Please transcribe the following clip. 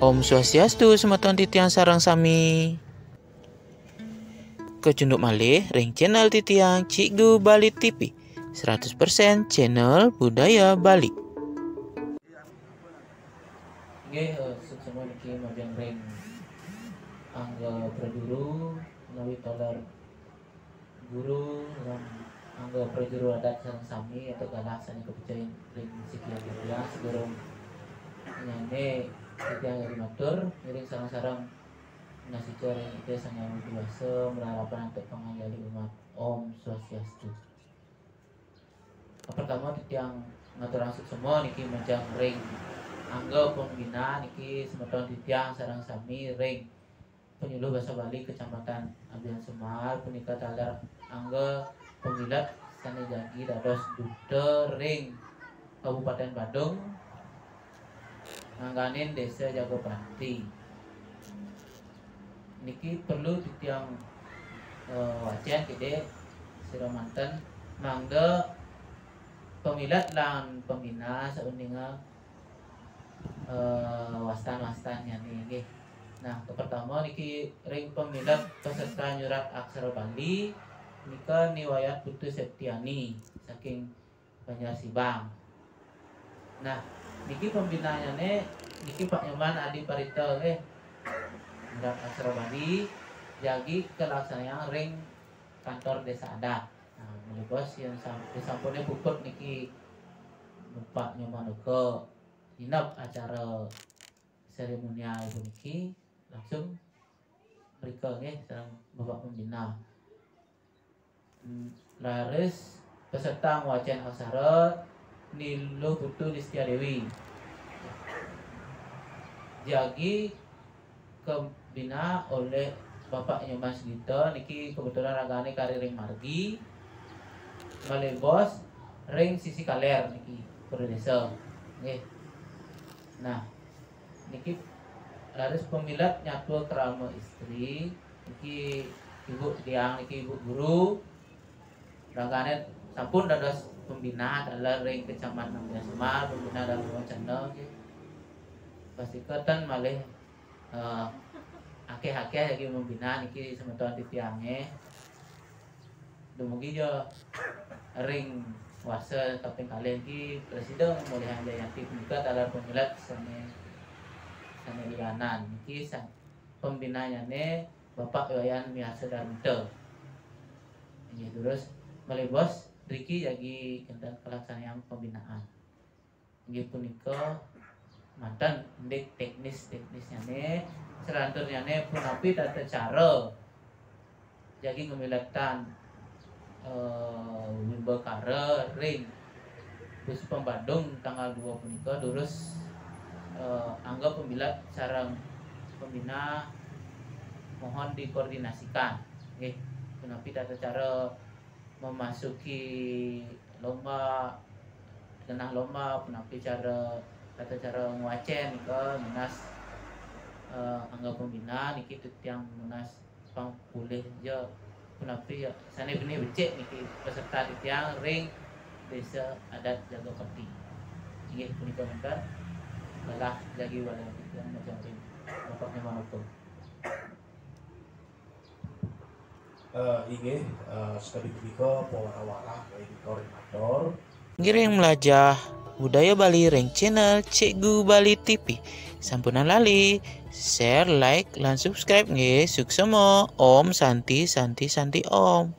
Om Swastiastu, semeton titiang sarang sami. Kecunduk malih ring channel titiang Cikgu Bali TV 100% channel budaya Bali. Nggih, semua niki majang ring angga praduru menawi toler guru lan angga praduru adat sareng sami atau galah sani kepercayaan ring sekian budaya sebelum nyane titiang dari matur miring sarang-sarang nasi goreng itu sangat biasa berharapan untuk pengagali umat. Om Swastiastu. Pertama titiang ngatur langsung semua niki majang ring angga pembina niki semeton titiang sarang sami ring penyuluh bahasa Bali Kecamatan Abian Semar punika talar angga pemilat sane jagi dados duta ring Kabupaten Badung ngangganin Desa Jagopati. Niki perlu titiang wacian kede siramanten mangga pemilat lan pembina sauninga wastan-wastannya nggih. Nah, pertama niki ring pemilat peserta nyurat aksara Bali nika Niwayat Putu Septiani saking Banjarsibang. Nah, niki pembinanya niki Pak Nyoman Adi Parito nyurat aksara Bali jagi kelaksanaan ring kantor desa adat. Nah, bos yang disampune puput niki Pak Nyoman uga hinap acara seremonial niki langsung mereka sareng Bapak Pembina. Laris peserta wacan aksara Niluh Putu Listia Dewi. Jagi kebina oleh Bapak Nyoman Sugito niki kebetulan ragane kari ring margi malebos ring sisi kaler niki desa nggih. Nah, niki laris pemilat nyatu kerama istri niki ibu tiang niki ibu guru ragane sampun dados pembina dalam ring Kecamatan Abian Semar pembina dalam wacana nggih. Pasti keten malih akeh-akeh lagi membina niki semeton titiange dumugi jo ring wase kaping kalih iki Presiden Mulihan Jayanti punika talar pemilat sane lianan niki pembinanya Bapak Wayan Miasa Darmito. Ini terus melebos Riki jagi kentan pelaksanaan pembinaan. Nggih punika mantan ndek teknisnya selanturnya punapi tata cara jadi ngemilatan wimbakara ring Puspom Bandung tanggal 2 punika durus anggap pemilat sarang pembina mohon dikoordinasikan nggih punapi tata cara memasuki lomba tengah lomba punapi tata cara ngwacen ke minas anggap pembina niki titiang munas pang pulih je punapi sane benih becek niki peserta titiang ring Desa Adat Jagopati. Nggih punika mangka balah lagi wala titiang macam ring bapaknya manungtung. Inggih sekali punika pewara-wara baik koordinator Ngiring melajah budaya Bali ring channel Cikgu Bali TV. Sampunan lali share, like, lan subscribe nggih. Suksema Om Santi Om.